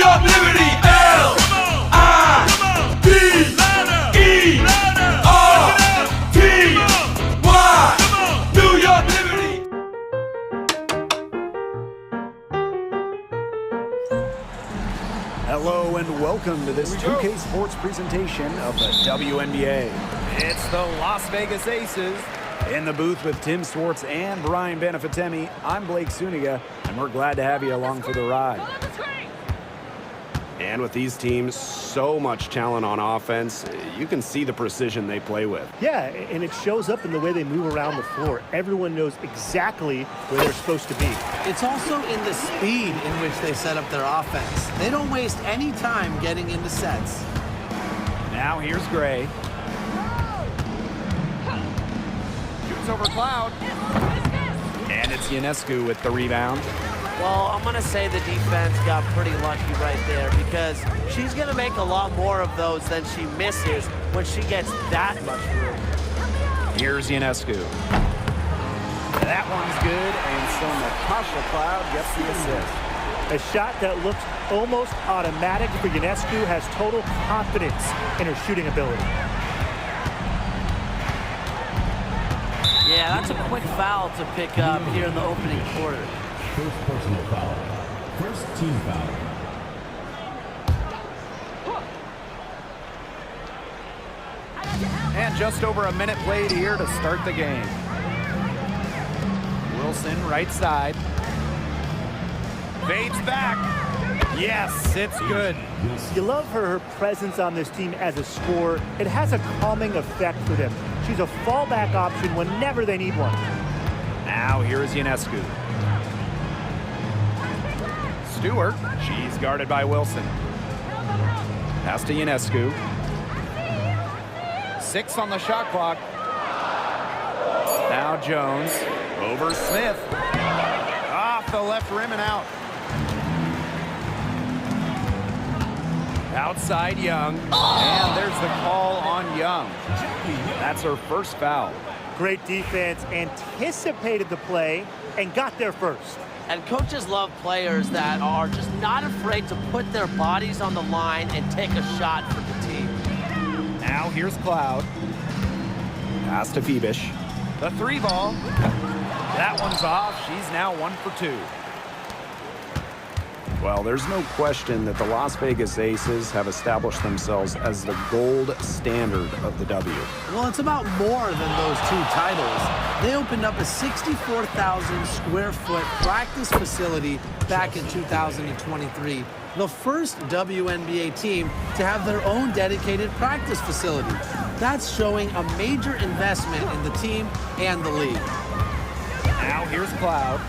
York Liberty. L-I-B-E-R-T-Y. New York Liberty. Hello and welcome to this 2K Sports presentation of the WNBA. It's the Las Vegas Aces. In the booth with Tim Swartz and Brian Benefitemi, I'm Blake Suniga, and we're glad to have you along for the ride. And with these teams, so much talent on offense, you can see the precision they play with. Yeah, and it shows up in the way they move around the floor. Everyone knows exactly where they're supposed to be. It's also in the speed in which they set up their offense. They don't waste any time getting into sets. Now here's Gray. Shoots over Cloud. And it's Ionescu with the rebound. Well, I'm going to say the defense got pretty lucky right there because she's going to make a lot more of those than she misses when she gets that much room. Here's Ionescu. That one's good, and so Natasha Cloud gets the assist. A shot that looks almost automatic for Ionescu has total confidence in her shooting ability. Yeah, that's a quick foul to pick up here in the opening quarter. First personal foul. First team foul. And just over a minute played here to start the game. Wilson, right side. Fades back. Yes, it's good. You love her presence on this team as a scorer. It has a calming effect for them. She's a fallback option whenever they need one. Now here's Ionescu. Stewart, she's guarded by Wilson. Pass to Ionescu. 6 on the shot clock. Now Jones over Smith. Off the left rim and out. Outside Young. And there's the call on Young. That's her first foul. Great defense, anticipated the play, and got there first. And coaches love players that are just not afraid to put their bodies on the line and take a shot for the team. Now here's Cloud. Pass to Phoebish. The 3 ball. That one's off. She's now 1 for 2. Well, there's no question that the Las Vegas Aces have established themselves as the gold standard of the W. Well, it's about more than those 2 titles. They opened up a 64,000 square foot practice facility back in 2023. The first WNBA team to have their own dedicated practice facility. That's showing a major investment in the team and the league. Now here's Cloud.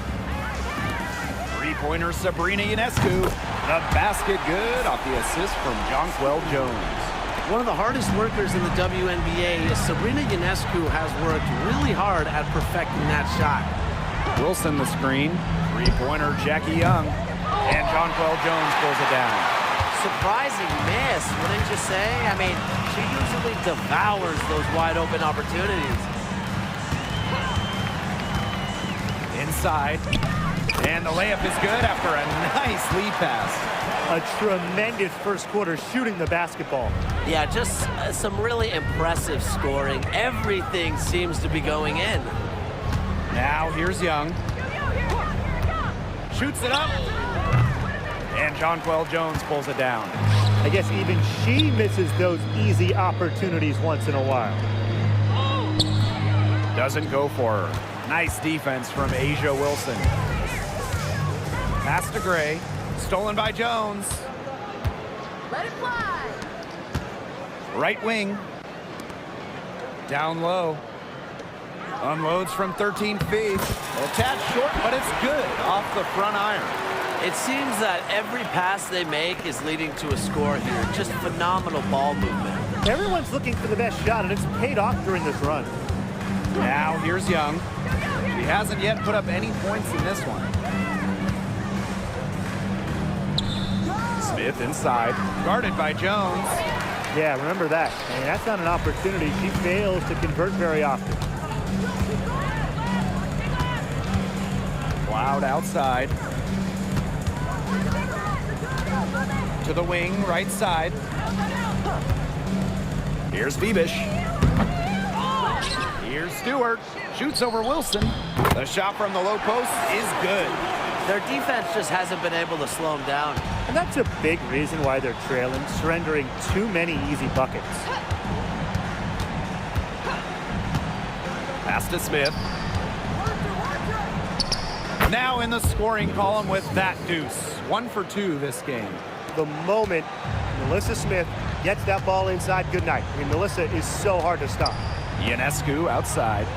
Three-pointer Sabrina Ionescu. The basket good off the assist from Jonquel Jones. One of the hardest workers in the WNBA, Sabrina Ionescu, has worked really hard at perfecting that shot. Wilson the screen. Three-pointer Jackie Young. And Jonquel Jones pulls it down. Surprising miss, wouldn't you say? I mean, she usually devours those wide-open opportunities. Inside. And the layup is good after a nice lead pass. A tremendous first quarter shooting the basketball. Yeah, just some really impressive scoring. Everything seems to be going in. Now here's Young. Shoots it up. And Jonquel Jones pulls it down. I guess even she misses those easy opportunities once in a while. Doesn't go for her. Nice defense from Asia Wilson. Pass to Gray. Stolen by Jones. Let it fly. Right wing. Down low. Unloads from 13 feet. A tad short, but it's good off the front iron. It seems that every pass they make is leading to a score here. Just phenomenal ball movement. Everyone's looking for the best shot, and it's paid off during this run. Now here's Young. She hasn't yet put up any points in this one. Smith inside, guarded by Jones. Yeah, remember that. And that's not an opportunity she fails to convert very often. Cloud outside. To the wing, right side. Here's Bebish. Here's Stewart. Shoots over Wilson. The shot from the low post is good. Their defense just hasn't been able to slow them down. And that's a big reason why they're trailing, surrendering too many easy buckets. Pass to Smith. Now in the scoring column with that deuce. 1 for 2 this game. The moment Melissa Smith gets that ball inside, good night. I mean, Melissa is so hard to stop. Ionescu outside.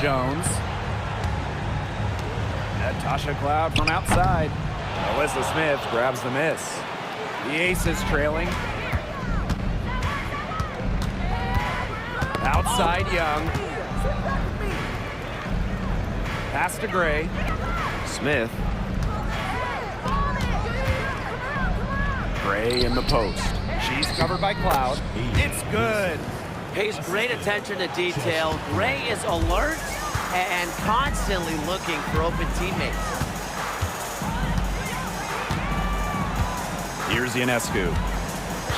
Jones. Natasha Cloud from outside. Melissa Smith grabs the miss. The Aces trailing. Outside Young. Pass to Gray. Smith. Gray in the post. She's covered by Cloud. It's good. Pays great attention to detail. Gray is alert and constantly looking for open teammates. Here's Ionescu.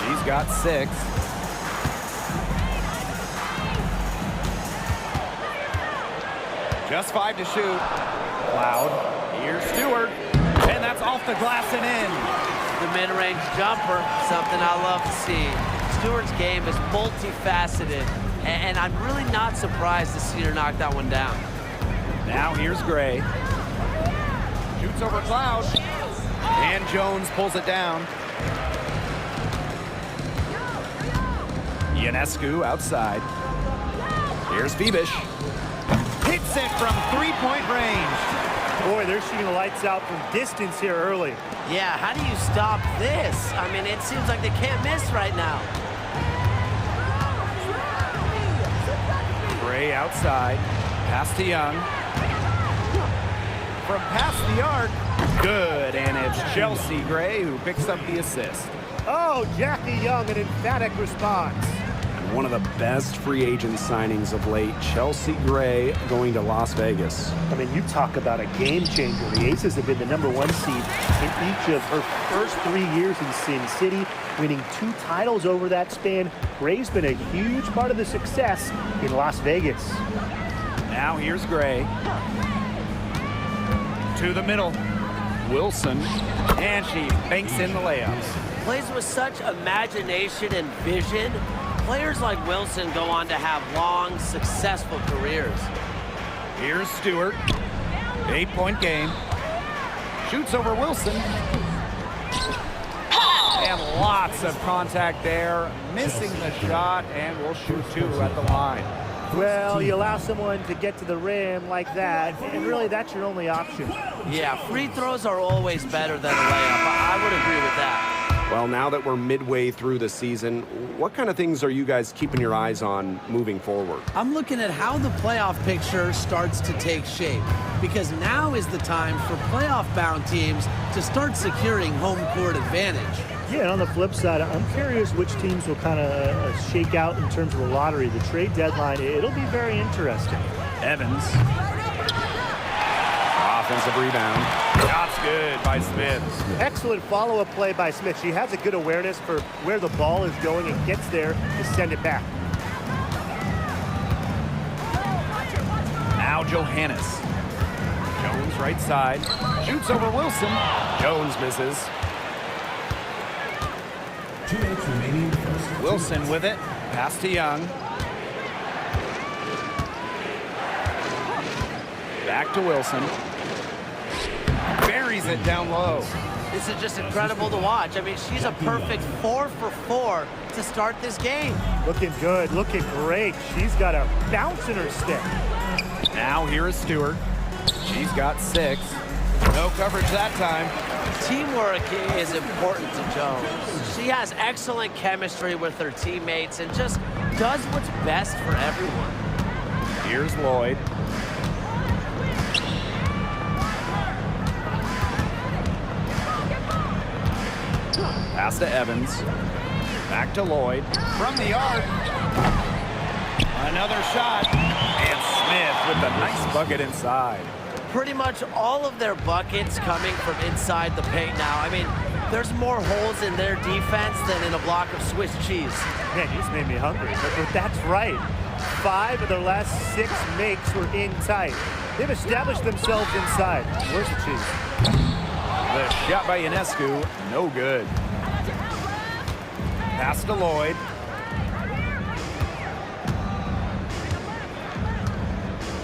She's got 6. Just 5 to shoot. Cloud. Here's Stewart. And that's off the glass and in. The mid-range jumper, something I love to see. Stewart's game is multifaceted, and I'm really not surprised to see her knock that one down. Now here's Gray. Shoots over Cloud. And Jones pulls it down. Ionescu outside. Here's Bebish. Hits it from 3-point range. Boy, they're shooting the lights out from distance here early. Yeah, how do you stop this? I mean, it seems like they can't miss right now. Gray outside. Pass to Young. From past the arc. Good, and it's Chelsea Gray who picks up the assist. Oh, Jackie Young, an emphatic response. And one of the best free agent signings of late, Chelsea Gray going to Las Vegas. I mean, you talk about a game changer. The Aces have been the #1 seed in each of her first 3 years in Sin City, winning 2 titles over that span. Gray's been a huge part of the success in Las Vegas. Now here's Gray. To the middle. Wilson. And she banks in the layups. Plays with such imagination and vision. Players like Wilson go on to have long, successful careers. Here's Stewart. 8-point game. Shoots over Wilson. And lots of contact there. Missing the shot, and will shoot 2 at the line. Well, you allow someone to get to the rim like that, and really that's your only option. Yeah, free throws are always better than a layup. I would agree with that. Well, now that we're midway through the season, what kind of things are you guys keeping your eyes on moving forward? I'm looking at how the playoff picture starts to take shape, because now is the time for playoff-bound teams to start securing home court advantage. Yeah, and on the flip side, I'm curious which teams will kind of shake out in terms of the lottery. The trade deadline, it'll be very interesting. Evans. Offensive rebound. Shot's good by Smith. Excellent follow-up play by Smith. She has a good awareness for where the ball is going and gets there to send it back. Now Johannes. Jones right side. Shoots over Wilson. Jones misses. 2 minutes remaining. Wilson with it. Pass to Young. Back to Wilson. Buries it down low. This is just incredible to watch. I mean, she's a perfect 4 for 4 to start this game. Looking good, looking great. She's got a bounce in her step. Now here is Stewart. She's got 6. No coverage that time. Teamwork is important to Jones. She has excellent chemistry with her teammates and just does what's best for everyone. Here's Lloyd. Pass to Evans. Back to Lloyd. From the arc. Another shot. And Smith with a nice bucket inside. pretty much all of their buckets coming from inside the paint now. I mean, there's more holes in their defense than in a block of Swiss cheese. Man, you just made me hungry. But that's right. 5 of their last 6 makes were in tight. They've established themselves inside. Where's the cheese? The shot by Ionescu, no good. Pass to Lloyd.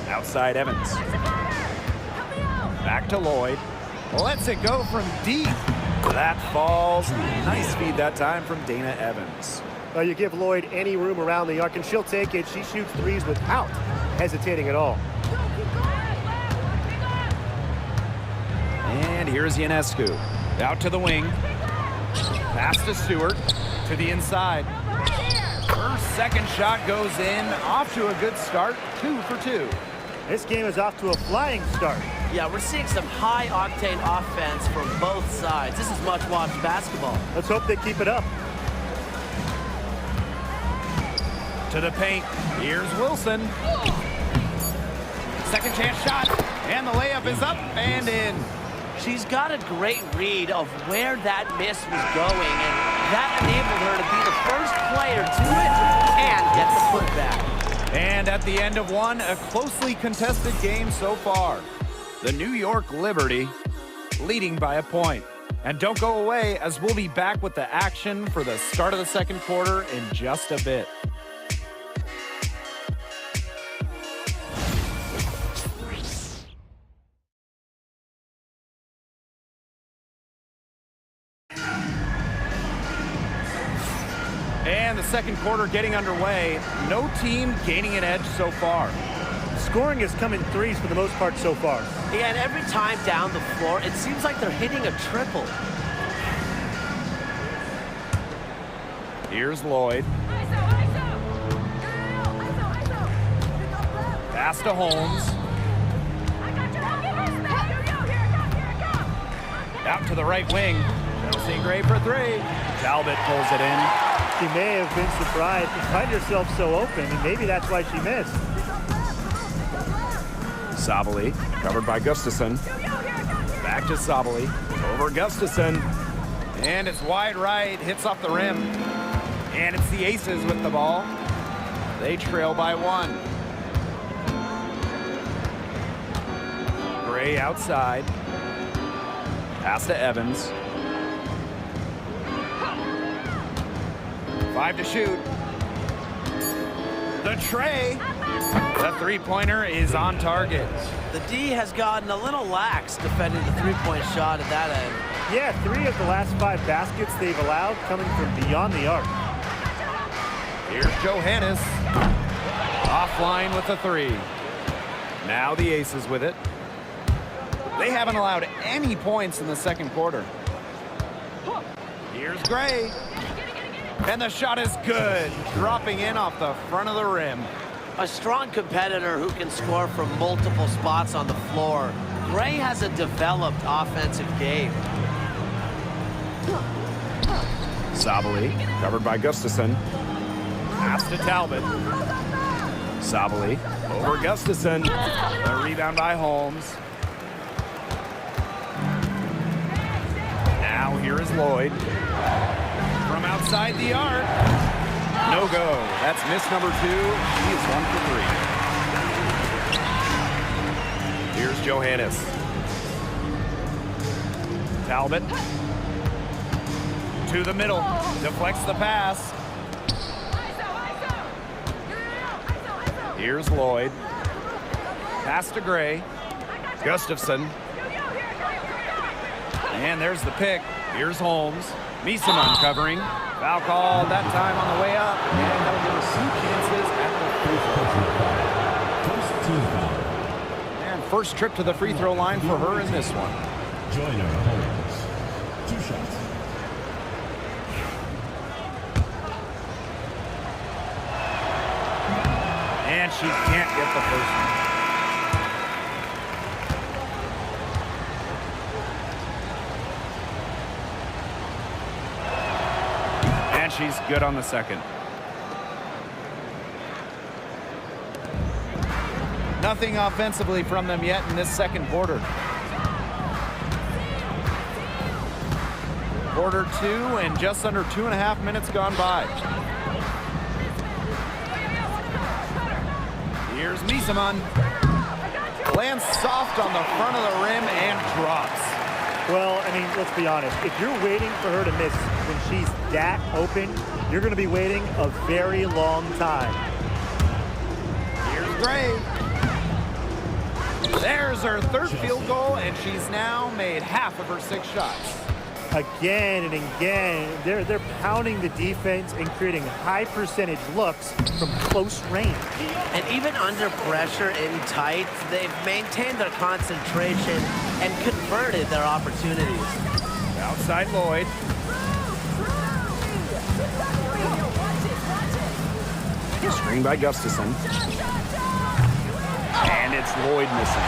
Outside Evans. Back to Lloyd. Lets it go from deep. That falls. Nice feed that time from Dana Evans. You give Lloyd any room around the arc, and she'll take it. She shoots threes without hesitating at all. And here's Ionescu. Out to the wing. Pass to Stewart. To the inside. Her second shot goes in. Off to a good start. 2 for 2. This game is off to a flying start. Yeah, we're seeing some high-octane offense from both sides. This is much-watched basketball. Let's hope they keep it up. To the paint. Here's Wilson. Second chance shot. And the layup is up and in. She's got a great read of where that miss was going, and that enabled her to be the first player to it and get the putback. And at the end of one, a closely contested game so far. The New York Liberty leading by a point. And don't go away, as we'll be back with the action for the start of the second quarter in just a bit. And the second quarter getting underway. No team gaining an edge so far. Scoring has come in threes for the most part so far. Yeah, and every time down the floor, it seems like they're hitting a triple. Here's Lloyd. Pass to Holmes. Out to the right wing. Chelsea Gray for 3. Talbot pulls it in. She may have been surprised to find herself so open, and maybe that's why she missed. Sabali, covered by Gustafson. Back to Sabali, over Gustafson. And it's wide right, hits off the rim. And it's the Aces with the ball. They trail by 1. Gray outside. Pass to Evans. 5 to shoot. The tray. The three-pointer is on target. The D has gotten a little lax defending the three-point shot at that end. Yeah, 3 of the last 5 baskets they've allowed coming from beyond the arc. Here's Johannes. Offline with the 3. Now the Aces with it. They haven't allowed any points in the second quarter. Here's Gray. And the shot is good, dropping in off the front of the rim. A strong competitor who can score from multiple spots on the floor. Gray has a developed offensive game. Sabali, covered by Gustafson. Pass to Talbot. Sabali, over Gustafson. The rebound by Holmes. Now here is Lloyd. From outside the arc. No go. That's miss number 2. He is 1 for 3. Here's Johannes. Talbot. To the middle. Deflects the pass. Here's Lloyd. Pass to Gray. Gustafson. And there's the pick. Here's Holmes. Miesemann covering. Foul called that time on the way up. And that'll give us some chances at the free throw. First team foul. And first trip to the free throw line for her in this one. Joyner Holmes. 2 shots. And she can't get the first one. And she's good on the second. Nothing offensively from them yet in this second quarter. Quarter 2 and just under 2.5 minutes gone by. Here's Misaman. Lands soft on the front of the rim and drops. Well, I mean, let's be honest. If you're waiting for her to miss when she's that open, you're going to be waiting a very long time. Here's Gray. There's her third field goal, and she's now made half of her 6 shots. Again and again, they're pounding the defense and creating high percentage looks from close range. And even under pressure in tight, they've maintained their concentration and converted their opportunities. Outside Lloyd. Screen by Gustafson. And it's Lloyd missing.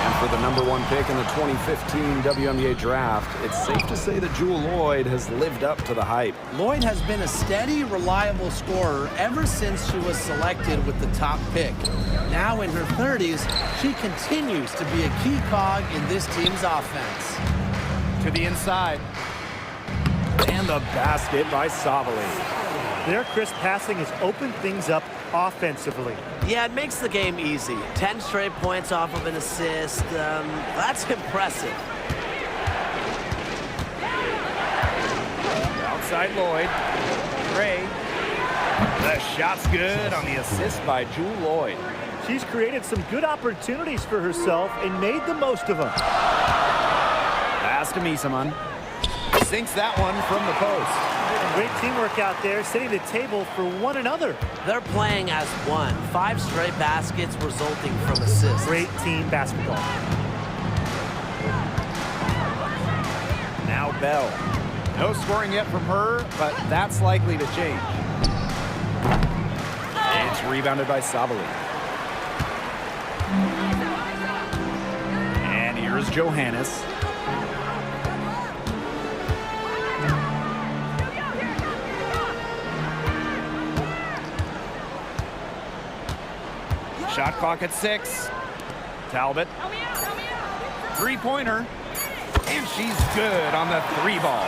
And for the #1 pick in the 2015 WNBA draft, it's safe to say that Jewel Lloyd has lived up to the hype. Lloyd has been a steady, reliable scorer ever since she was selected with the top pick. Now in her 30s, she continues to be a key cog in this team's offense. To the inside. And the basket by Savali. Their crisp passing has opened things up offensively. Yeah, it makes the game easy. 10 straight points off of an assist. That's impressive. Outside Lloyd. Gray. The shot's good on the assist by Jewel Lloyd. She's created some good opportunities for herself and made the most of them. Pass to Misaman. Sinks that one from the post. Great teamwork out there, setting the table for one another. They're playing as one. 5 straight baskets resulting from assists. Great team basketball. Now Bell. No scoring yet from her, but that's likely to change. It's rebounded by Savali. And here's Johannes. Shot clock at 6. Talbot. 3-pointer. And she's good on the 3 ball.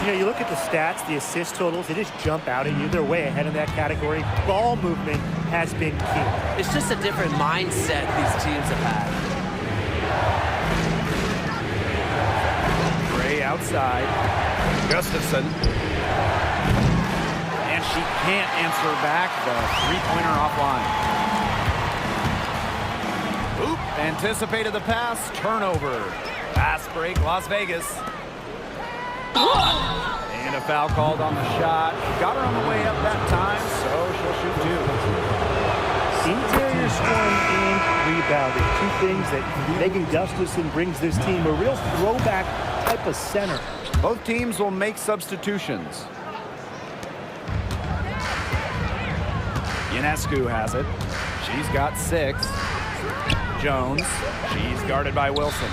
You know, you look at the stats, the assist totals, they just jump out at you. They're way ahead in that category. Ball movement has been key. It's just a different mindset these teams have had. Gray outside. Gustafson. And she can't answer back the 3-pointer offline. Oop, anticipated the pass, turnover. Pass break, Las Vegas. And a foul called on the shot. Got her on the way up that time, so she'll shoot 2. Interior scoring and rebounding. 2 things that Megan Gustafson brings this team. A real throwback type of center. Both teams will make substitutions. Ionescu has it. She's got 6. Jones. She's guarded by Wilson.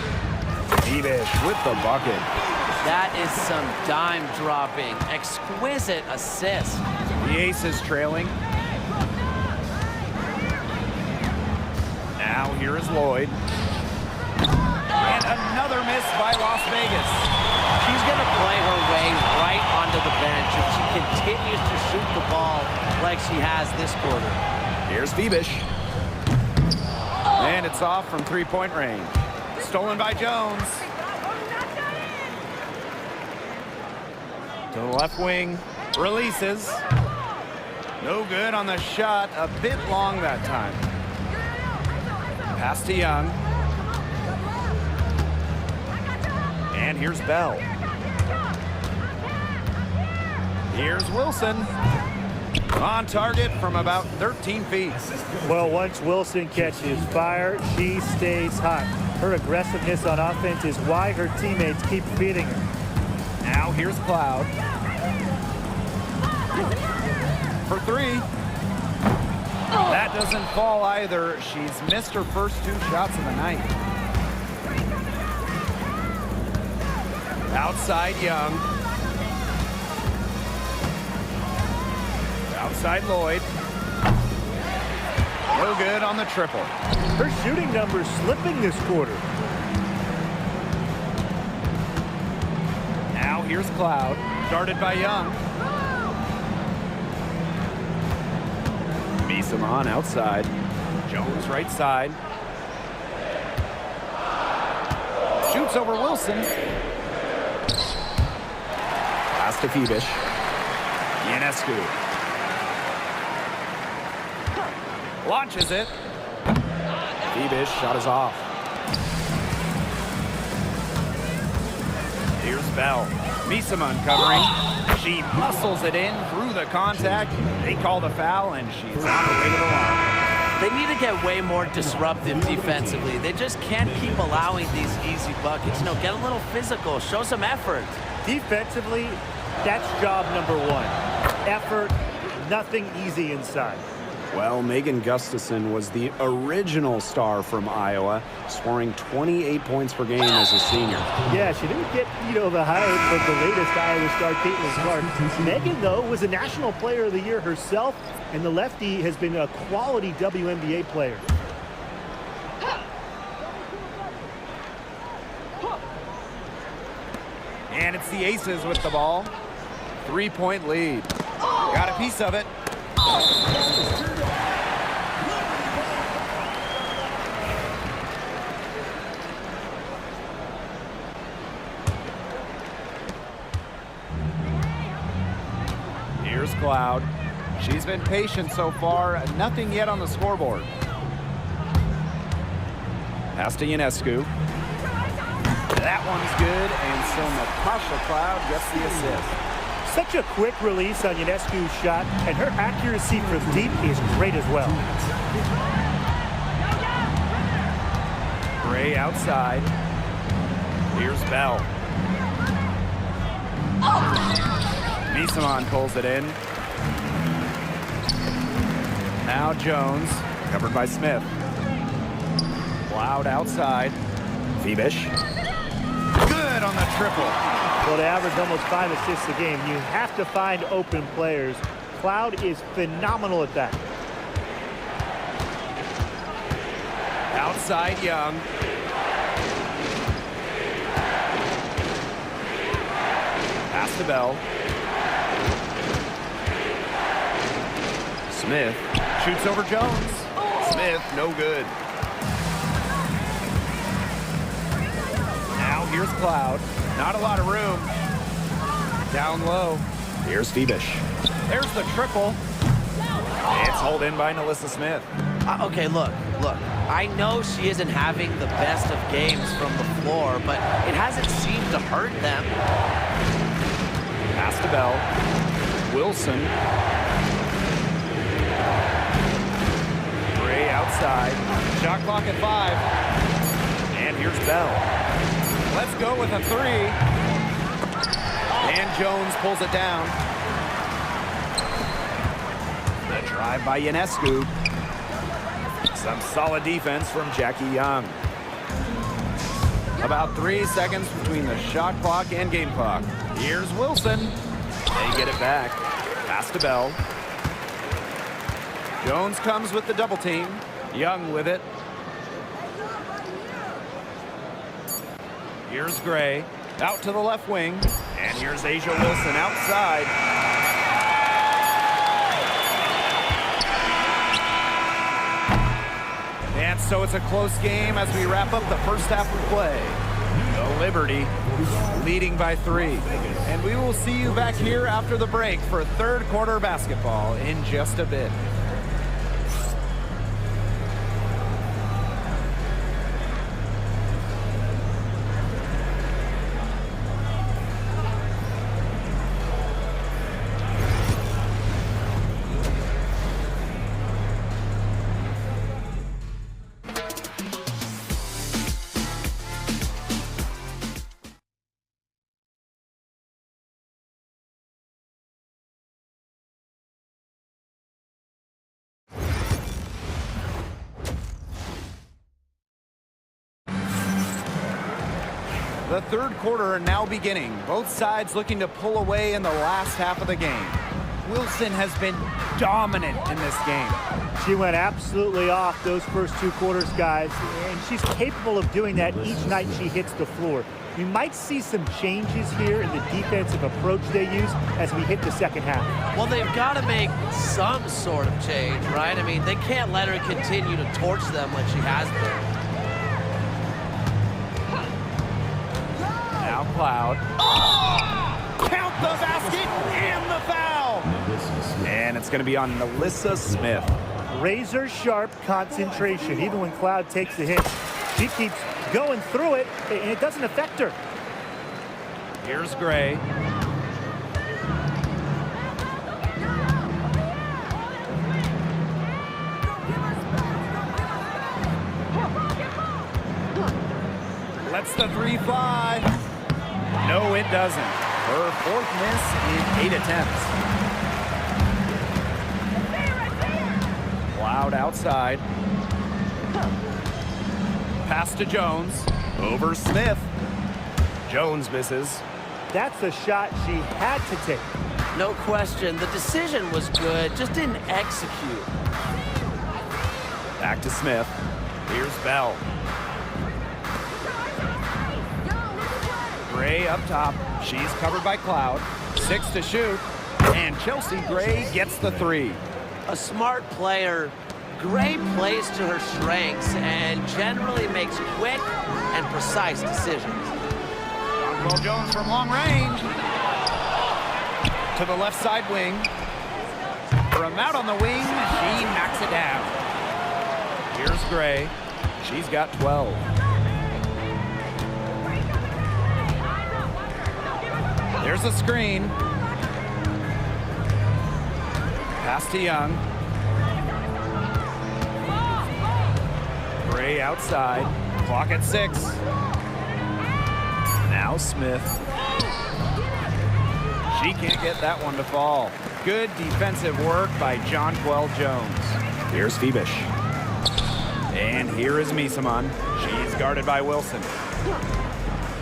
Bebish with the bucket. That is some dime dropping. Exquisite assist. The Aces trailing. Now here is Lloyd. And another miss by Las Vegas. She's going to play her way right onto the bench if she continues to shoot the ball like she has this quarter. Here's Bebish. And it's off from 3-point range. Stolen by Jones. To the left wing. Releases. No good on the shot. A bit long that time. Pass to Young. And here's Bell. Here's Wilson. On target from about 13 feet. Well, once Wilson catches fire, she stays hot. Her aggressiveness on offense is why her teammates keep feeding her. Now here's Cloud. For 3. That doesn't fall either. She's missed her first 2 shots of the night. Outside Young. Outside Lloyd. No good on the triple. Her shooting numbers slipping this quarter. Now here's Cloud, guarded by Young. Misamon outside. Jones right side. Shoots over Wilson. Pass to Phoebish. Ionescu. Launches it. Phoebish shot is off. Here's Bell. Misamon covering. She muscles it in through the contact. They call the foul, and she's on her way to the line. They need to get way more disruptive defensively. They just can't keep allowing these easy buckets. No, get a little physical. Show some effort. Defensively, that's job number one. Effort, nothing easy inside. Well, Megan Gustafson was the original star from Iowa, scoring 28 points per game as a senior. Yeah, she didn't get, the hype of the latest Iowa star, Caitlin Clark. Megan, though, was a National Player of the Year herself, and the lefty has been a quality WNBA player. And it's the Aces with the ball. 3-point lead. Got a piece of it. Here's Cloud. She's been patient so far. Nothing yet on the scoreboard. Pass to Ionescu. That one's good, and so Natasha Cloud gets the assist. Such a quick release on Ionescu's shot, and her accuracy from deep is great as well. Gray outside. Here's Bell. Misamon pulls it in. Now Jones, covered by Smith. Cloud outside. Phoebish. Good on the triple. Well, they average almost 5 assists a game. You have to find open players. Cloud is phenomenal at that. Outside Young. Pass to Bell. Smith shoots over Jones. Smith, no good. Now here's Cloud. Not a lot of room. Down low. Here's Phoebish. There's the triple. It's hauled in by Nalissa Smith. Okay, look. I know she isn't having the best of games from the floor, but it hasn't seemed to hurt them. Pass to Bell. Wilson. Gray outside. Shot clock at 5. And here's Bell. Let's go with a 3. And Jones pulls it down. The drive by Ionescu. Some solid defense from Jackie Young. About 3 seconds between the shot clock and game clock. Here's Wilson. They get it back. Pass to Bell. Jones comes with the double team. Young with it. Here's Gray. Out to the left wing. And here's Asia Wilson outside. And so it's a close game as we wrap up the first half of play. The Liberty leading by 3. And we will see you back here after the break for third quarter basketball in just a bit. The third quarter now beginning. Both sides looking to pull away in the last half of the game. Wilson has been dominant in this game. She went absolutely off those first 2 quarters, guys, and she's capable of doing that each night she hits the floor. We might see some changes here in the defensive approach they use as we hit the second half. Well, they've got to make some sort of change, right? I mean, they can't let her continue to torch them like she has been. Now Cloud. Count the basket and the foul. And it's going to be on Melissa Smith. Razor sharp concentration. Even when Cloud takes the hit, she keeps going through it, and it doesn't affect her. Here's Gray. Lets the 3 fly. No, it doesn't. Her 4th miss in 8 attempts. Cloud outside. Pass to Jones. Over Smith. Jones misses. That's a shot she had to take. No question. The decision was good, just didn't execute. Back to Smith. Here's Bell. Gray up top. She's covered by Cloud. 6 to shoot. And Chelsea Gray gets the 3. A smart player. Gray plays to her strengths and generally makes quick and precise decisions. Jonquel Jones from long range. To the left side wing. From out on the wing, she knocks it down. Here's Gray. She's got 12. There's a screen. Pass to Young. Gray outside. Clock at 6. Now Smith. She can't get that one to fall. Good defensive work by Jonquel Jones. Here's Phoebish. And here is Misaman. She's guarded by Wilson.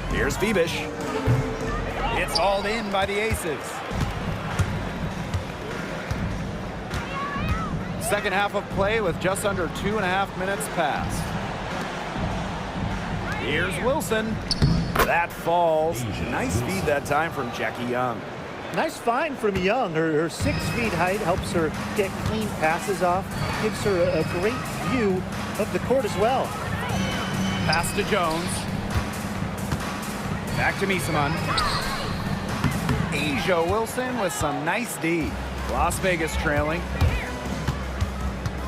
Here's Phoebish. It's hauled in by the Aces. Second half of play with just under 2.5 minutes passed. Here's Wilson. That falls. Nice feed that time from Jackie Young. Nice find from Young. Her 6 feet height helps her get clean passes off. Gives her a great view of the court as well. Pass to Jones. Back to Misaman. Asia Wilson with some nice D. Las Vegas trailing.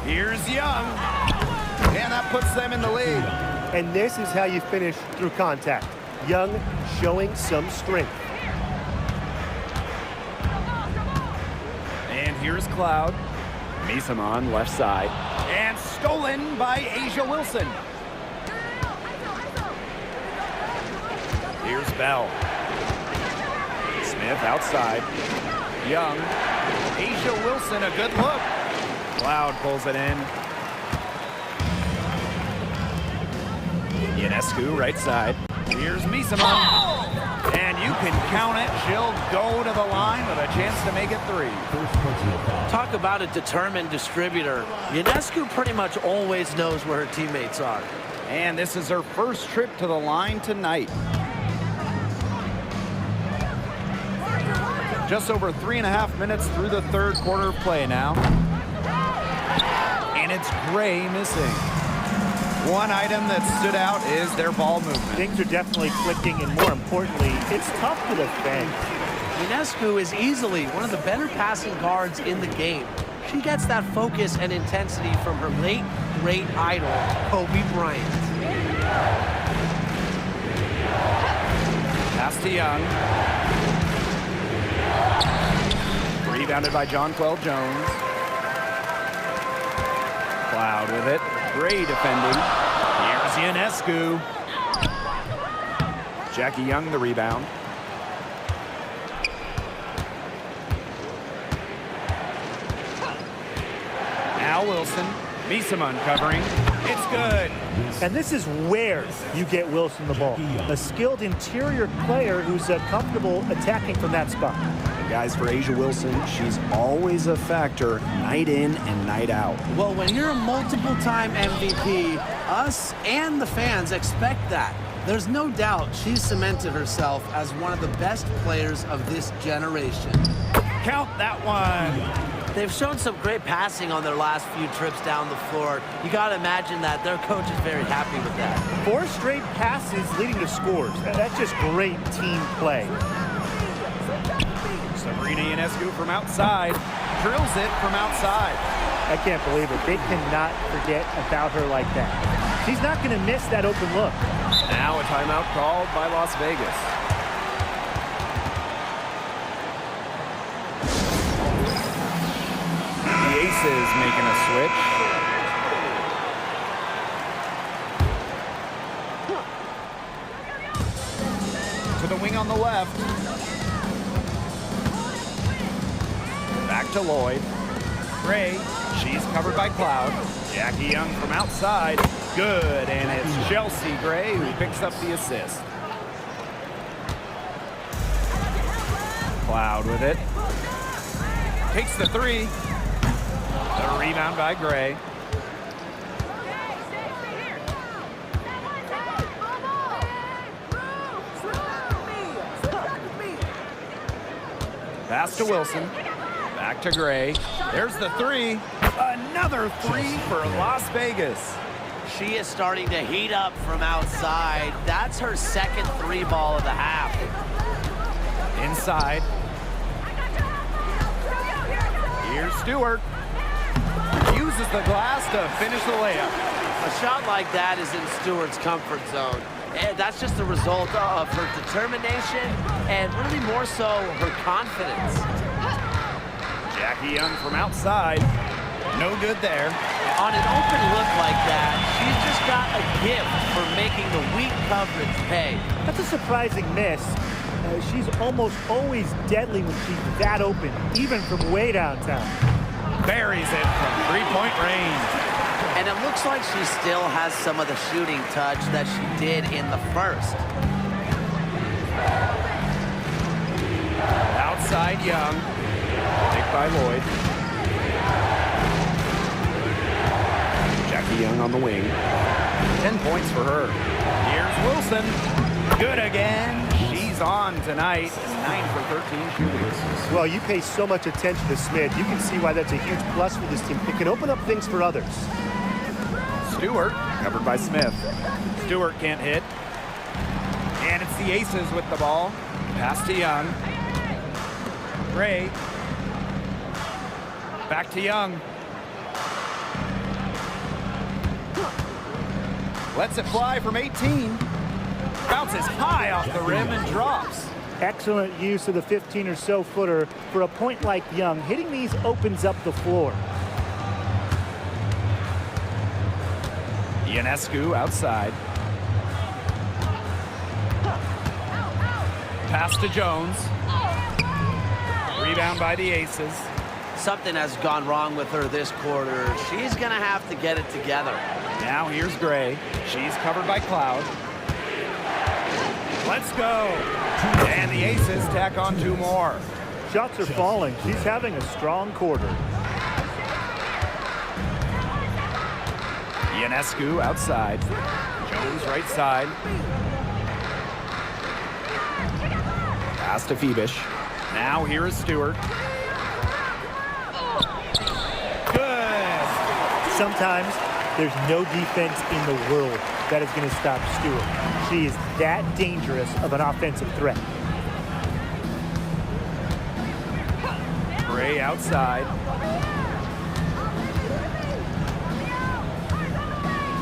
Here's Young. And that puts them in the lead. And this is how you finish through contact. Young showing some strength. And here's Cloud. Misaman left side. And stolen by Asia Wilson. Here's Bell. Smith outside. Young. Asia Wilson, a good look. Cloud pulls it in. Ionescu right side. Here's Misaman. And you can count it. She'll go to the line with a chance to make it 3. Talk about a determined distributor. Ionescu pretty much always knows where her teammates are. And this is her first trip to the line tonight. Just over 3.5 minutes through the 3rd quarter of play now. And it's Gray missing. One item that stood out is their ball movement. Things are definitely clicking, and more importantly, it's tough to defend. Ionescu is easily one of the better passing guards in the game. She gets that focus and intensity from her late, great idol, Kobe Bryant. Pass to Young. Rebounded by Jonquel Jones. Cloud with it. Gray defending. Here's Ionescu. Jackie Young the rebound. Now Wilson. Misama uncovering. It's good. And this is where you get Wilson the ball. A skilled interior player who's comfortable attacking from that spot. And guys, for A'ja Wilson, she's always a factor night in and night out. Well, when you're a multiple-time MVP, us and the fans expect that. There's no doubt she's cemented herself as one of the best players of this generation. Count that one. They've shown some great passing on their last few trips down the floor. You got to imagine that their coach is very happy with that. 4 straight passes leading to scores. That's just great team play. Sabrina Ionescu from outside. Drills it from outside. I can't believe it. They cannot forget about her like that. She's not going to miss that open look. Now a timeout called by Las Vegas. The Aces making a switch. To the wing on the left. Back to Lloyd. Gray, she's covered by Cloud. Jackie Young from outside. Good, and it's Chelsea Gray who picks up the assist. Cloud with it. Takes the three. The rebound by Gray. Pass to Wilson. Back to Gray. There's the three. Another three for Las Vegas. She is starting to heat up from outside. That's her second 3-ball of the half. Inside. Here's Stewart. Uses the glass to finish the layup. A shot like that is in Stewart's comfort zone. And that's just the result of her determination and really more so her confidence. Jackie Young from outside. No good there. On an open look like that, she's just got a gift for making the weak coverage pay. That's a surprising miss. She's almost always deadly when she's that open, even from way downtown. Buries it from three-point range. And it looks like she still has some of the shooting touch that she did in the first. Outside Young. Picked by Lloyd. Jackie Young on the wing. 10 points for her. Here's Wilson. Good again. She's on tonight. 9 for 13 shooting. Well, you pay so much attention to Smith. You can see why that's a huge plus for this team. It can open up things for others. Stewart, covered by Smith. Stewart can't hit. And it's the Aces with the ball. Pass to Young. Gray. Back to Young. Lets it fly from 18. Bounces high off the rim and drops. Excellent use of the 15 or so footer for a point like Young. Hitting these opens up the floor. Ionescu outside. Pass to Jones. Rebound by the Aces. Something has gone wrong with her this quarter. She's going to have to get it together. Now here's Gray. She's covered by Cloud. Let's go. And the Aces tack on 2 more. Shots are falling. She's having a strong quarter. Ionescu outside. Jones right side. Pass to Phoebish. Now here is Stewart. Good. Sometimes there's no defense in the world that is going to stop Stewart. She is that dangerous of an offensive threat. Gray outside.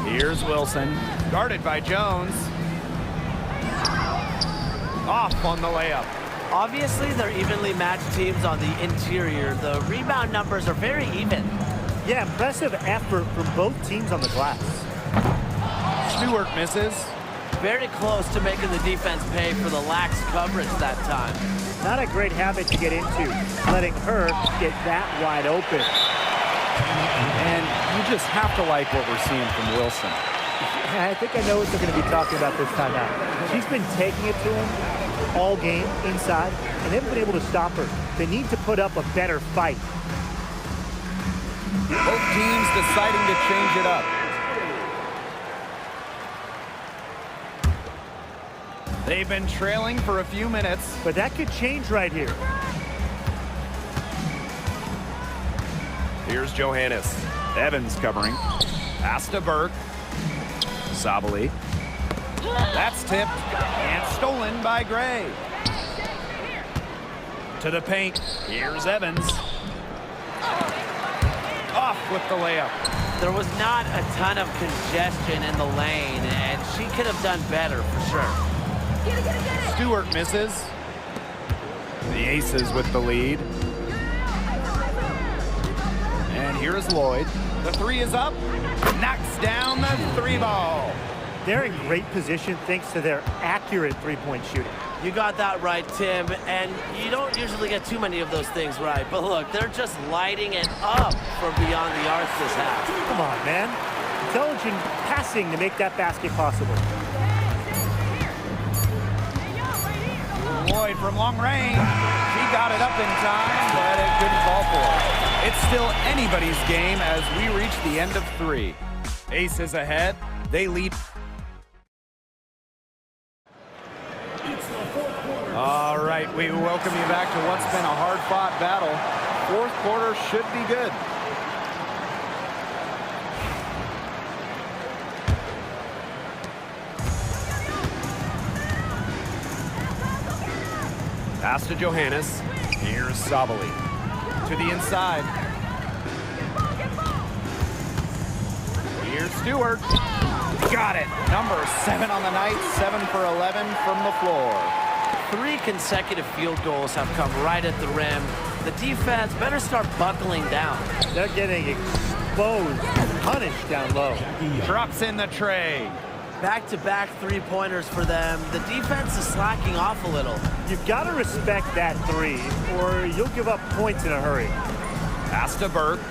Here's Wilson. Guarded by Jones. Off on the layup. Obviously, they're evenly matched teams on the interior. The rebound numbers are very even. Yeah, impressive effort from both teams on the glass. Stewart misses. Very close to making the defense pay for the lax coverage that time. Not a great habit to get into, letting her get that wide open. And you just have to like what we're seeing from Wilson. I think I know what they're going to be talking about this time out. She's been taking it to him all game inside, and they haven't been able to stop her. They need to put up a better fight. Both teams deciding to change it up. They've been trailing for a few minutes. But that could change right here. Here's Johannes. Evans covering. Pass to Burke. Sabali. That's tipped and stolen by Gray. To the paint. Here's Evans. Off with the layup. There was not a ton of congestion in the lane, and she could have done better for sure. Stewart misses. The Aces with the lead. And here's Lloyd. The three is up. Knocks down the three ball. They're in great position thanks to their accurate three-point shooting. You got that right, Tim, and you don't usually get too many of those things right. But look, they're just lighting it up from beyond the arc this half. Come on, man. Intelligent passing to make that basket possible. Lloyd from long range. She got it up in time, but it couldn't fall for her. It's still anybody's game as we reach the end of three. Aces ahead. They lead. All right, we welcome you back to what's been a hard-fought battle. Fourth quarter should be good. Pass to Johannes. Here's Sabali. To the inside. Here's Stewart. Got it. Number 7 on the night. 7 for 11 from the floor. 3 consecutive field goals have come right at the rim. The defense better start buckling down. They're getting exposed, punished down low. Drops in the tray. Back-to-back three-pointers for them. The defense is slacking off a little. You've got to respect that three, or you'll give up points in a hurry. Pass to Burke.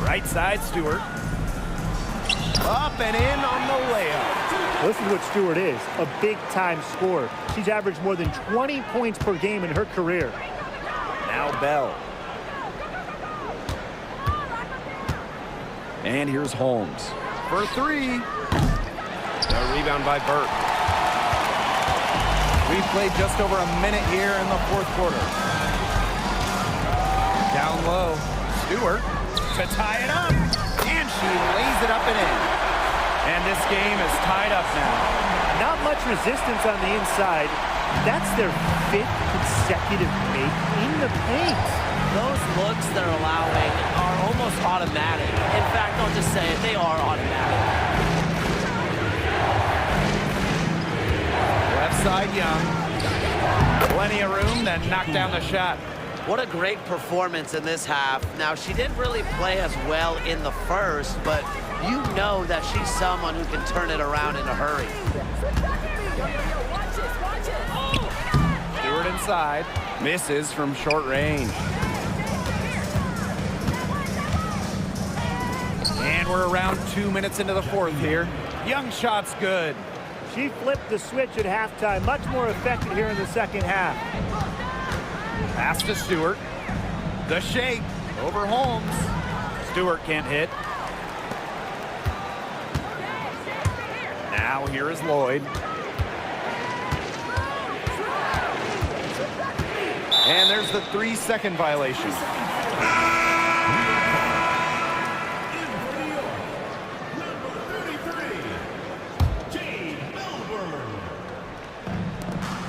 Right side, Stewart. Up and in on the layup. This is what Stewart is, a big-time scorer. She's averaged more than 20 points per game in her career. Now Bell. And here's Holmes for 3. The rebound by Burke. We've played just over a minute here in the fourth quarter. Down low, Stewart to tie it up. And she lays it up and in. And this game is tied up now. Not much resistance on the inside. That's their 5th consecutive make in the paint. Those looks they're allowing are almost automatic. In fact, don't just say it, they are automatic. Left side, Young. Plenty of room, then knock down the shot. What a great performance in this half. Now, she didn't really play as well in the first, but you know that she's someone who can turn it around in a hurry. Stewart inside. Misses from short range. And we're around 2 minutes into the fourth here. Young shot's good. She flipped the switch at halftime, much more effective here in the second half. Pass to Stewart. The shake over Holmes. Stewart can't hit. Now here is Lloyd. And there's the 3-second violation.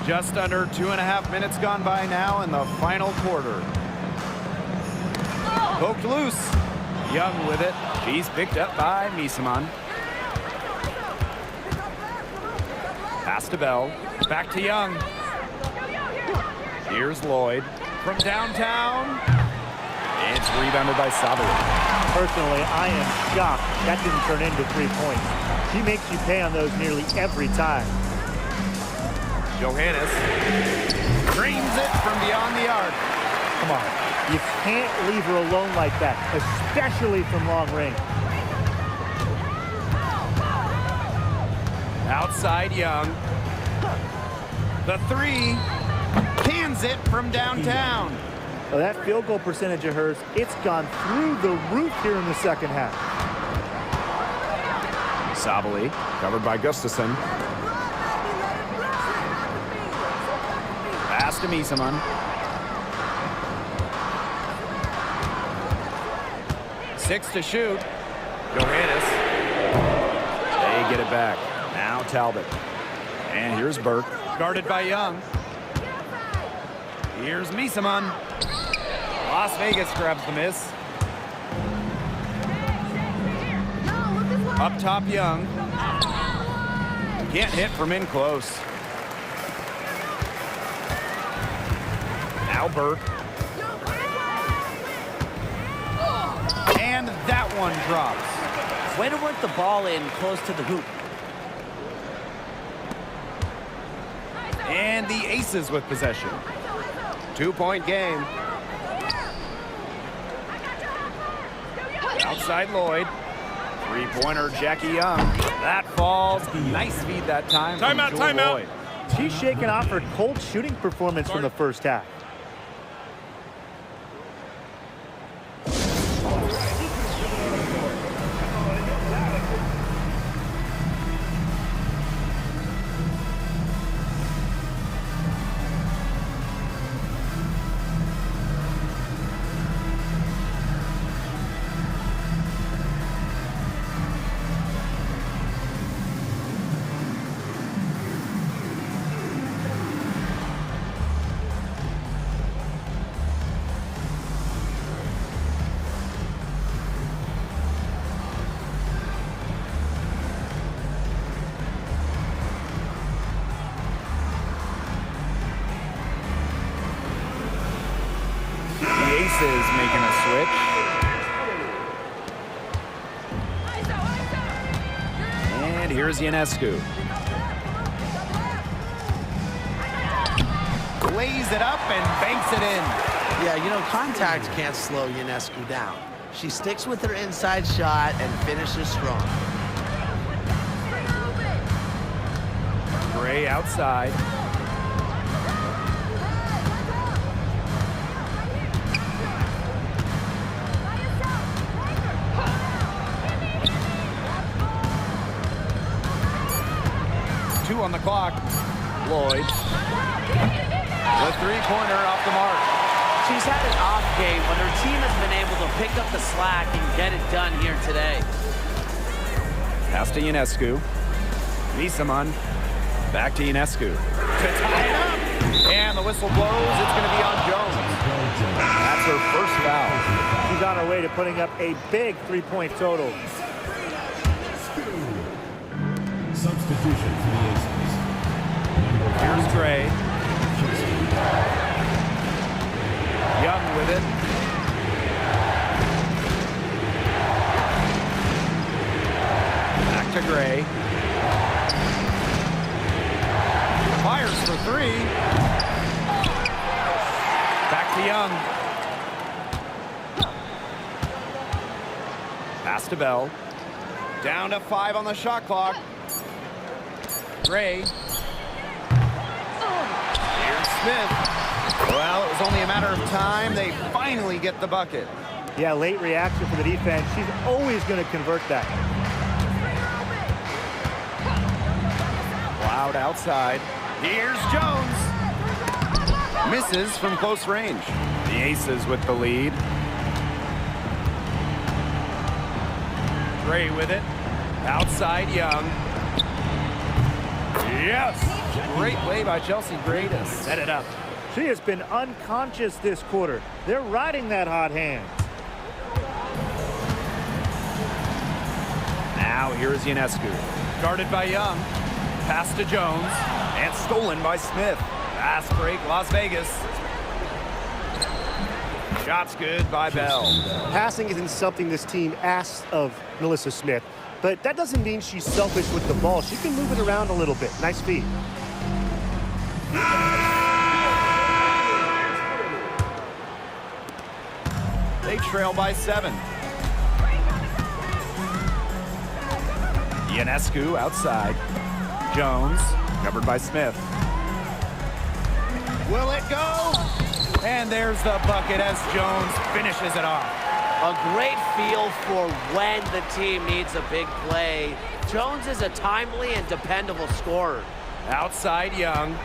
Just under 2.5 minutes gone by now in the final quarter. Poked loose. Young with it. She's picked up by Misaman. Pass to Bell. Back to Young. Here's Lloyd from downtown. It's rebounded by Sabali. Personally, I am shocked that didn't turn into 3 points. She makes you pay on those nearly every time. Johannes dreams it from beyond the arc. Come on, You can't leave her alone like that, especially from long range. Outside Young. The three. Cans it from downtown. Well, that field goal percentage of hers, it's gone through the roof here in the second half. Sabali, covered by Gustafson. Pass to Misaman. 6 to shoot. Johannes. They get it back. Now Talbot. And here's Burke. Guarded by Young. Here's Misaman. Las Vegas grabs the miss. Up top Young. Can't hit from in close. Now Burke. And that one drops. Way to work the ball in close to the hoop. And the Aces with possession. 2-point game. Outside Lloyd. Three-pointer Jackie Young. That falls. Nice feed that time. Timeout, from timeout. Lloyd. She's shaking off her cold shooting performance from the first half. Aces making a switch. And here's Ionescu. Lays it up and banks it in. Yeah, you know, contact can't slow Ionescu down. She sticks with her inside shot and finishes strong. Gray outside. Two on the clock. Lloyd. The three-pointer off the mark. She's had an off game, but her team has been able to pick up the slack and get it done here today. Pass to Ionescu. Misaman. Back to Ionescu. To tie it up. And the whistle blows. It's going to be on Jones. That's her first foul. She's on her way to putting up a big three-point total. Substitution for the Aces. Here's Gray. Young with it. Back to Gray. Fires for three. Back to Young. Pass to Bell. Down to 5 on the shot clock. Gray. Here's Smith. Well, it was only a matter of time. They finally get the bucket. Yeah, late reaction for the defense. She's always going to convert that. Loud outside. Here's Jones. Misses from close range. The Aces with the lead. Gray with it. Outside Young. Yes! Great play by Chelsea Gray to set it up. She has been unconscious this quarter. They're riding that hot hand. Now here's Ionescu. Guarded by Young. Pass to Jones. And stolen by Smith. Fast break, Las Vegas. Shots good by Bell. Passing isn't something this team asks of Melissa Smith, but that doesn't mean she's selfish with the ball. She can move it around a little bit. Nice feed. trail by 7. Ionescu outside. Jones, covered by Smith. Will it go? And there's the bucket as Jones finishes it off. A great feel for when the team needs a big play. Jones is a timely and dependable scorer. Outside Young.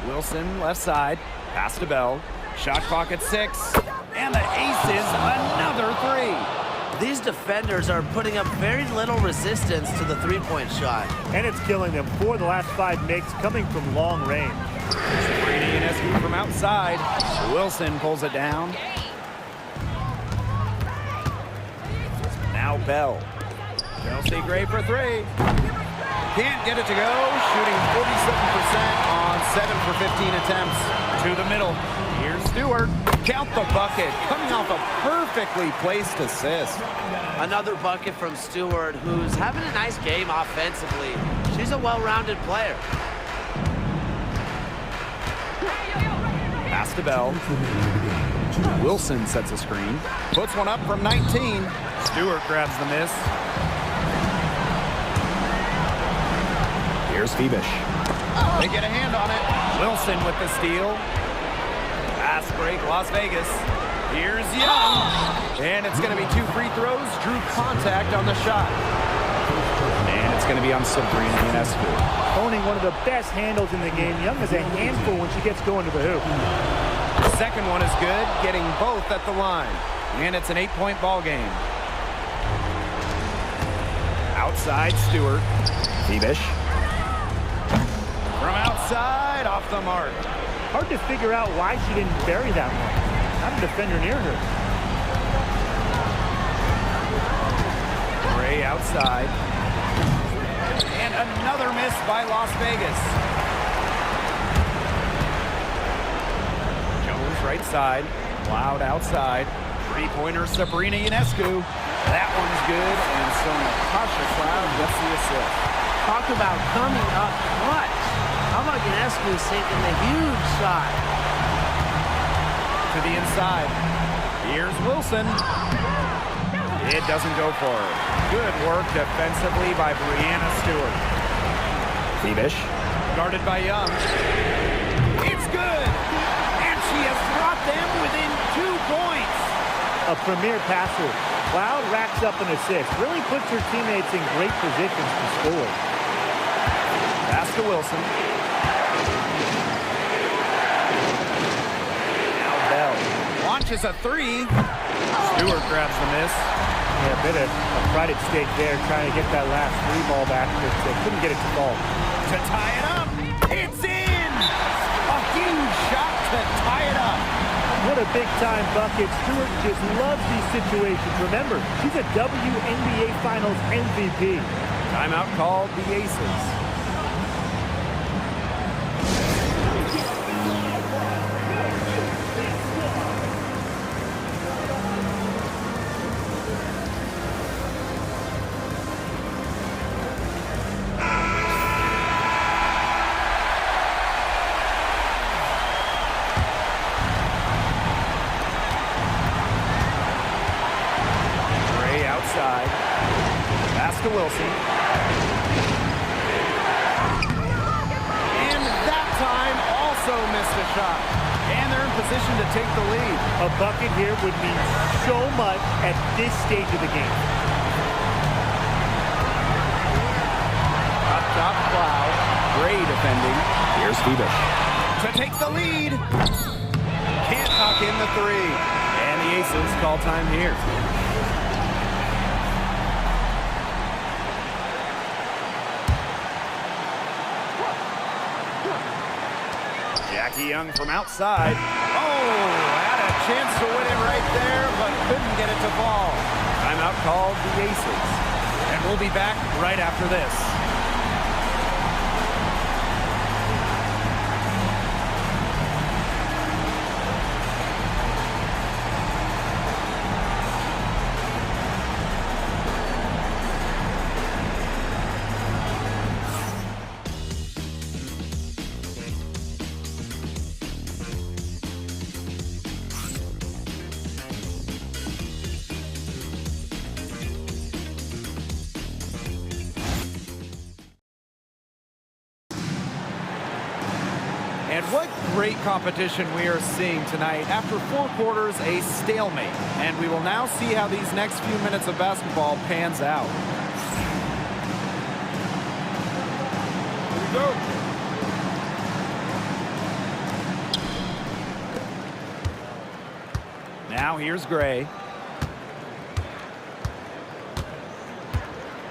Wilson left side. Pass to Bell. Shot clock at 6. And the aces another 3. These defenders are putting up very little resistance to the three-point shot. And it's killing them. 4 of the last 5 makes coming from long range. Sabrina Ionescu from outside. Wilson pulls it down. Now Bell. Chelsea Gray for 3. Can't get it to go. Shooting 47% on 7 for 15 attempts. To the middle. Here's Stewart. Count the bucket. Coming off a perfectly placed assist. Another bucket from Stewart, who's having a nice game offensively. She's a well-rounded player. Pass to Bell. Wilson sets a screen. Puts one up from 19. Stewart grabs the miss. Here's Phoebish. They get a hand on it. Wilson with the steal. Pass break, Las Vegas. Here's Young. And it's going to be 2 free throws. Drew contact on the shot. And it's going to be on Sabrina Ionescu. Owning one of the best handles in the game. Young is a handful when she gets going to the hoop. The second one is good, getting both at the line. And it's an 8-point ball game. Outside, Stewart. Phoebish. From outside, off the mark. Hard to figure out why she didn't bury that one. Not a defender near her. Gray outside. And another miss by Las Vegas. Jones right side. Loud outside. Three-pointer Sabrina Ionescu. That one's good, and so Natasha Cloud gets the assist. Talk about coming up clutch. How about Ionescu sinking the huge shot? To the inside. Here's Wilson. It doesn't go for her. Good work defensively by Brianna Stewart. Phoebish. Guarded by Young. It's good! And she has brought them within 2 points. A premier passer. Cloud racks up an assist. Really puts her teammates in great positions to score. Pass to Wilson. Now Bell launches a 3. Stewart grabs the miss. Yeah, a bit of a pride at stake there, trying to get that last 3 ball back, but couldn't get it to fall. To tie it up. It's in! A huge shot to tie it up. What a big-time bucket. Stewart just loves these situations. Remember, she's a WNBA Finals MVP. Timeout called the Aces. Pass to Wilson. And that time also missed a shot. And they're in position to take the lead. A bucket here would mean so much at this stage of the game. Up top, Cloud. Gray defending. Here's Phoebish. To take the lead. Can't knock in the 3. And the Aces call time here. Jackie Young from outside. Oh, had a chance to win it right there, but couldn't get it to fall. Timeout called the Aces. And we'll be back right after this. And what great competition we are seeing tonight. After 4 quarters, a stalemate. And we will now see how these next few minutes of basketball pans out. Here we go. Now here's Gray.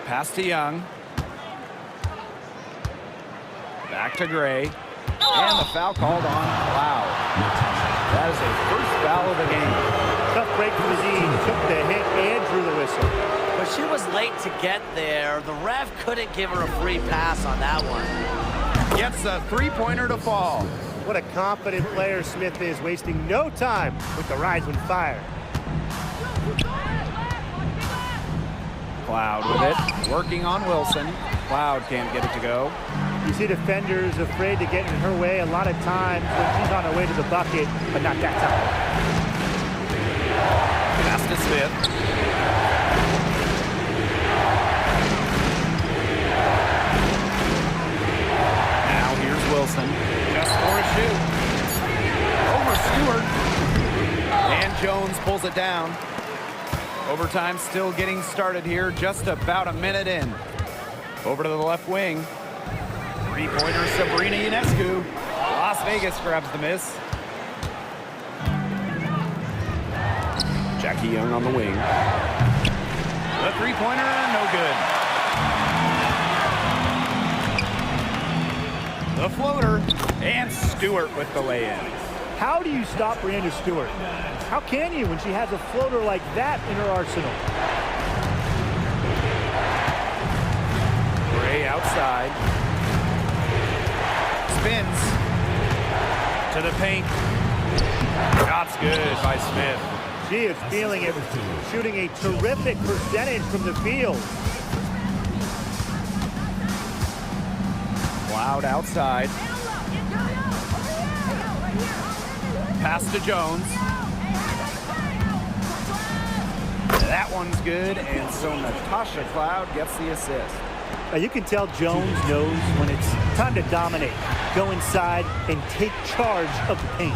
Pass to Young. Back to Gray. And the foul called on Cloud. That is a first foul of the game. Tough break for the D. Took the hit and drew the whistle. But she was late to get there. The ref couldn't give her a free pass on that one. Gets a three-pointer to fall. What a confident player Smith is, wasting no time with the rise when fired. Cloud with it. Working on Wilson. Cloud can't get it to go. You see defenders afraid to get in her way a lot of times when she's on her way to the bucket, but not that time. Pass to Smith. Now here's Wilson. Just for a shoot. Over Stewart. And Jones pulls it down. Overtime still getting started here. Just about a minute in. Over to the left wing. Three-pointer Sabrina Ionescu. Las Vegas grabs the miss. Jackie Young on the wing. The three-pointer, no good. The floater, and Stewart with the lay-in. How do you stop Brianna Stewart? How can you when she has a floater like that in her arsenal? Gray outside. Spins to the paint. Shot's good by Smith. She is feeling it, shooting a terrific percentage from the field. Cloud outside. Pass to Jones. That one's good, and so Natasha Cloud gets the assist. Now you can tell Jones knows when it's time to dominate, go inside, and take charge of the paint.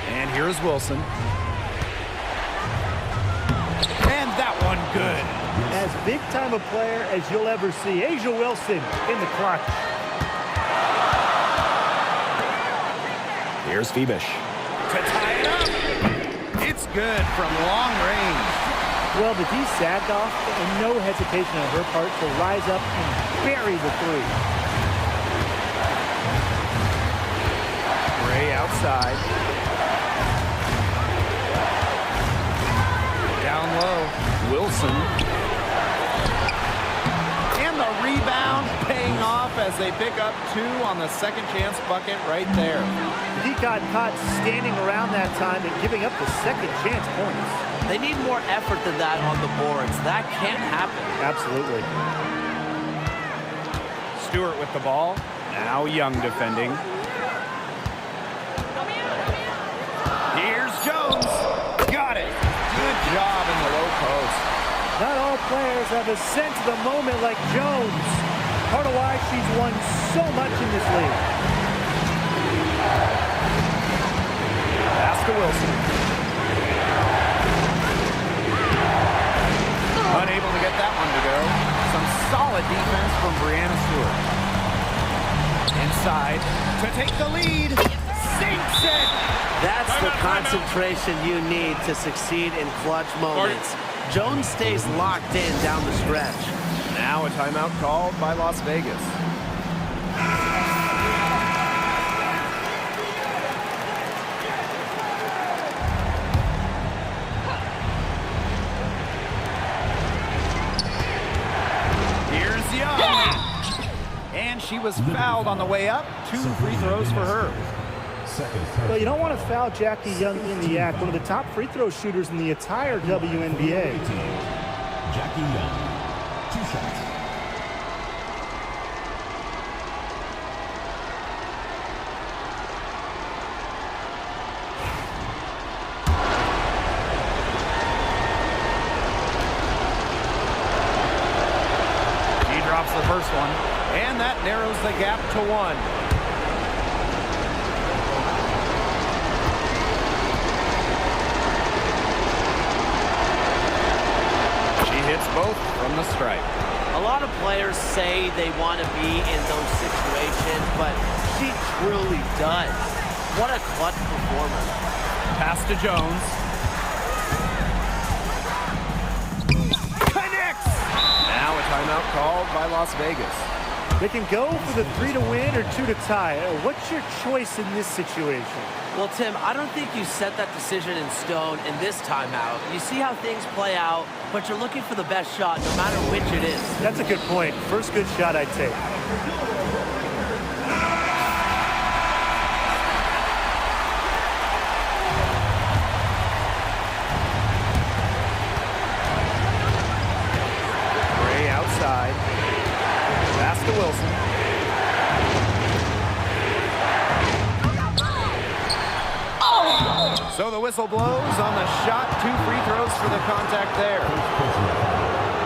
And here's Wilson. And that one good. As big time a player as you'll ever see, Asia Wilson in the clutch. Here's Phoebish. To tie it up. It's good from long range. Well, the D sagged off, and no hesitation on her part to rise up and bury the three. Gray outside. Down low. Wilson. And the rebound paying off as they pick up 2 on the second chance bucket right there. D got caught standing around that time and giving up the second chance points. They need more effort than that on the boards. That can't happen. Absolutely. Stewart with the ball. Now Young defending. Here's Jones. Got it. Good job in the low post. Not all players have a sense of the moment like Jones. Part of why she's won so much in this league. Pass to Wilson. Unable to get that one to go. Some solid defense from Brianna Stewart. Inside to take the lead. Sinks it. That's the concentration you need to succeed in clutch moments. Jones stays locked in down the stretch. Now a timeout called by Las Vegas. Here's Young. And she was fouled on the way up. 2 free throws for her. Well, you don't want to foul Jackie Young in the act. One of the top free throw shooters in the entire WNBA. Jackie Young, 2 shots. She drops the first one. And that narrows the gap to 1. She hits both from the stripe. A lot of players say they want to be in those situations, but she truly does. What a clutch performance. Pass to Jones. Connects! Now a timeout called by Las Vegas. They can go for the 3 to win or 2 to tie. What's your choice in this situation? Well, Tim, I don't think you set that decision in stone in this timeout. You see how things play out, but you're looking for the best shot no matter which it is. That's a good point. First good shot I'd take. Gray outside. Pass to Wilson. So the whistle blows on the shot. 2 free throws for the contact there.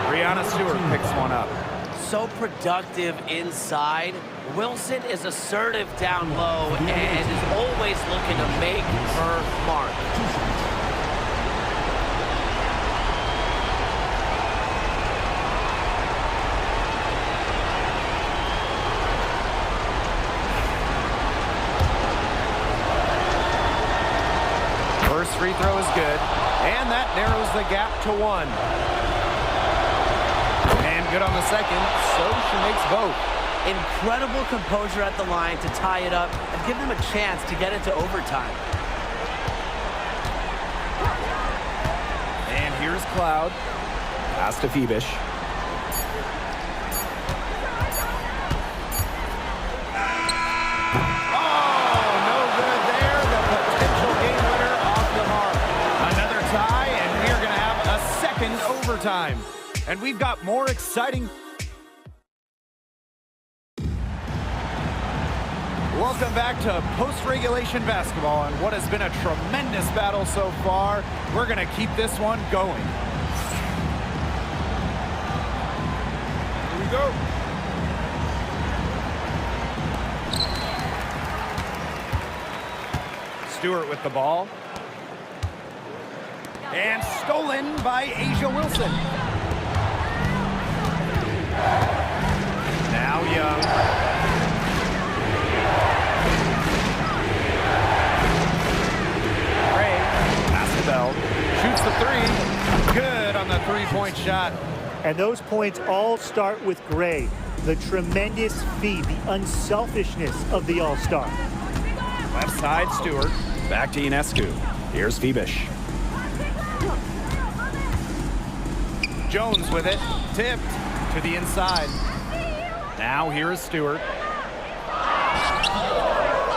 Brianna Stewart picks one up. So productive inside. Wilson is assertive down low and is always looking to make her mark. First free throw is good, and that narrows the gap to 1. And good on the second, so she makes both. Incredible composure at the line to tie it up and give them a chance to get into overtime. And here's Cloud. Pass to Phoebish. Overtime. And we've got more exciting. Welcome back to post-regulation basketball and what has been a tremendous battle so far. We're going to keep this one going. Here we go. Stewart with the ball. And stolen by Asia Wilson. Now Young. Gray, pass to Bell. Shoots the 3. Good on the 3-point shot. And those points all start with Gray. The tremendous feat, the unselfishness of the All-Star. Left side, Stewart. Back to Ionescu. Here's Phoebish. Jones with it, tipped to the inside. Now here is Stewart.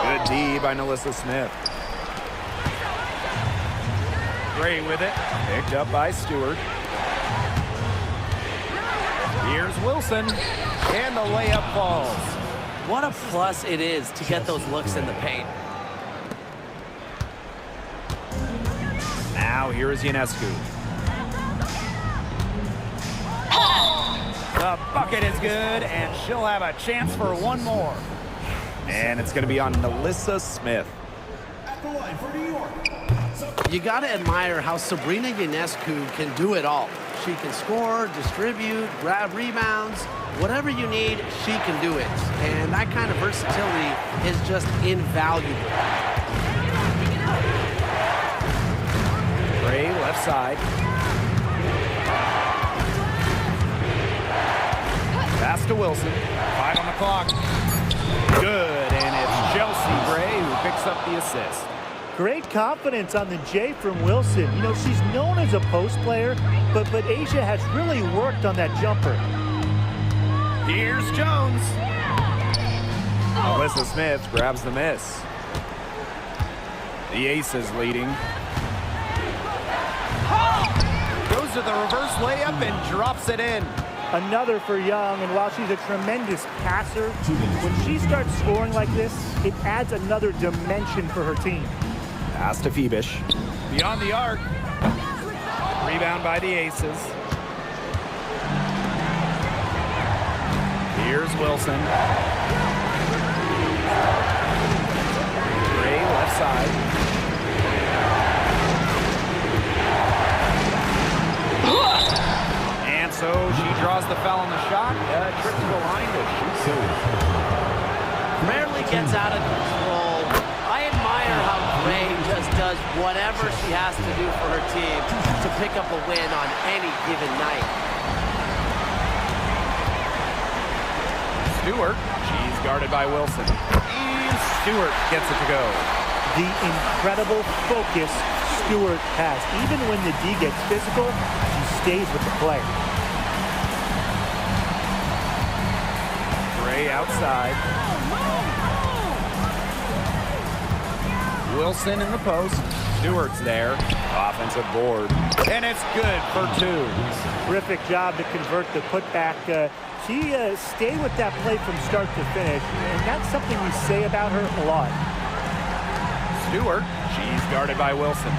Good D by Nalissa Smith. Gray with it, picked up by Stewart. Here's Wilson, and the layup falls. What a plus it is to get those looks in the paint. Now here is Ionescu. The bucket is good, and she'll have a chance for one more. And it's going to be on Nalissa Smith. At the line for New York. You got to admire how Sabrina Ionescu can do it all. She can score, distribute, grab rebounds. Whatever you need, she can do it. And that kind of versatility is just invaluable. Gray, left side. Pass to Wilson. 5 on the clock. Good, and it's Chelsea Gray who picks up the assist. Great confidence on the J from Wilson. You know, she's known as a post player, but Asia has really worked on that jumper. Here's Jones. Nalissa Smith grabs the miss. The Aces leading. Goes to the reverse layup and drops it in. Another for Young, and while she's a tremendous passer, when she starts scoring like this, it adds another dimension for her team. Pass to Phoebish. Beyond the arc. Rebound by the Aces. Here's Wilson. Gray left side. And so she draws the foul on the shot. Trip to the line to shoot. Rarely gets out of control. I admire how Gray just does whatever she has to do for her team to pick up a win on any given night. Stewart. She's guarded by Wilson. And Stewart gets it to go. The incredible focus Stewart has. Even when the D gets physical, she stays with the play. Gray outside. Wilson in the post. Stewart's there. Offensive board. And it's good for 2. Terrific job to convert the putback. She stayed with that play from start to finish, and that's something we say about her a lot. Stewart. She's guarded by Wilson.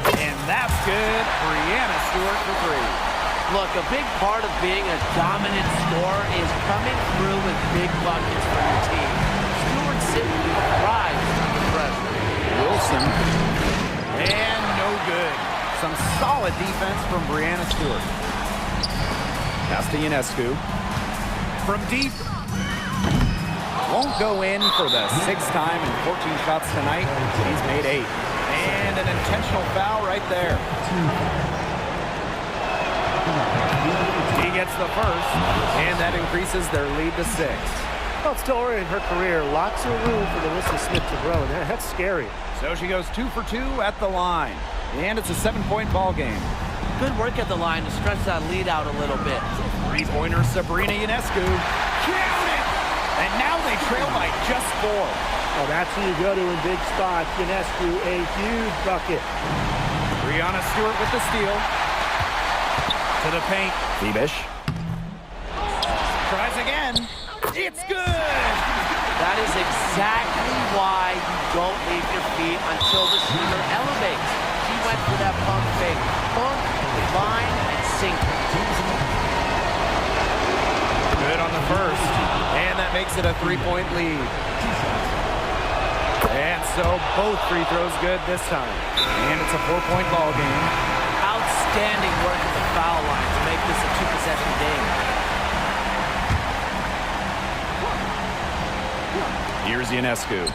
And that's good. Brianna Stewart for 3. Look, a big part of being a dominant scorer is coming through with big buckets for your team. Stewart simply thrives under pressure. Wilson. And no good. Some solid defense from Brianna Stewart. Pass to Ionescu. From deep. Won't go in for the 6th time in 14 shots tonight. He's made 8. And an intentional foul right there. He gets the first, and that increases their lead to 6. Well, still early in her career, lots of room for Melissa Smith to grow, and that's scary. So she goes 2 for 2 at the line, and it's a 7-point ball game. Good work at the line to stretch that lead out a little bit. 3-pointer Sabrina Ionescu. Count it! And now they trail by just 4. Oh, that's who you go to in big spots. Ionescu, a huge bucket. Brianna Stewart with the steal. To the paint. Thiebish. Tries again. It's good! That is exactly why you don't leave your feet until the shooter elevates. She went for that pump fake. Pump, line, and sink. Good on the first. And that makes it a 3-point lead. And so both free throws good this time. And it's a 4-point ball game. Outstanding work at the foul line to make this a 2-possession game. Here's Ionescu.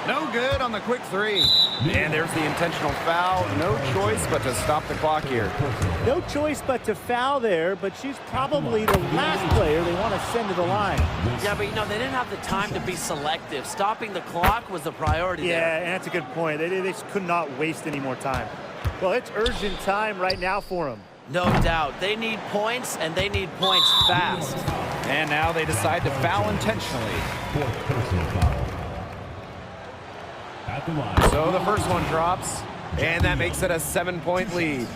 No good on the quick 3. And there's the intentional foul. No choice but to stop the clock here. No choice but to foul there, but she's probably the last player they want to send to the line. Yeah, but they didn't have the time to be selective. Stopping the clock was the priority there. Yeah, and that's a good point. They just could not waste any more time. Well, it's urgent time right now for them. No doubt. They need points, and they need points fast. And now they decide to foul intentionally. 4th personal foul. At the line. So the first one drops, and that makes it a 7-point lead.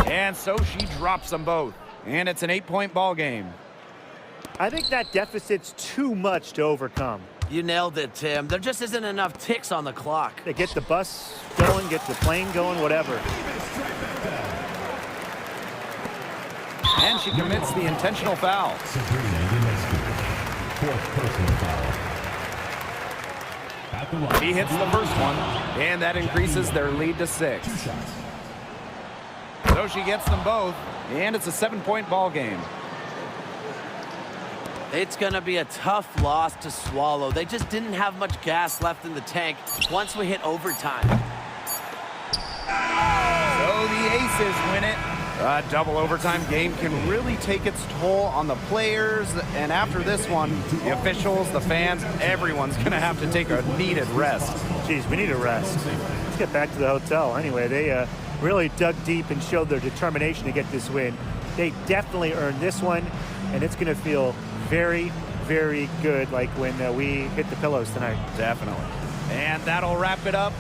And so she drops them both, and it's an 8-point ball game. I think that deficit's too much to overcome. You nailed it, Tim. There just isn't enough ticks on the clock. They get the bus going, get the plane going, whatever. And she commits the intentional foul. Sabrina Ionescu. 4th personal foul. At the line. She hits the first one, and that increases their lead to 6. 2 shots. So she gets them both, and it's a 7-point ball game. It's going to be a tough loss to swallow. They just didn't have much gas left in the tank once we hit overtime. So the Aces win it. A double overtime game can really take its toll on the players, and after this one, the officials, the fans, everyone's going to have to take a needed rest. Geez, we need a rest. Let's get back to the hotel. Anyway, they really dug deep and showed their determination to get this win. They definitely earned this one, and it's going to feel very, very good like when we hit the pillows tonight. Definitely. And that'll wrap it up.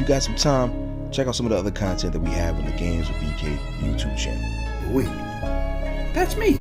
got some time, check out some of the other content that we have on the Games with BK YouTube channel. Wait, that's me.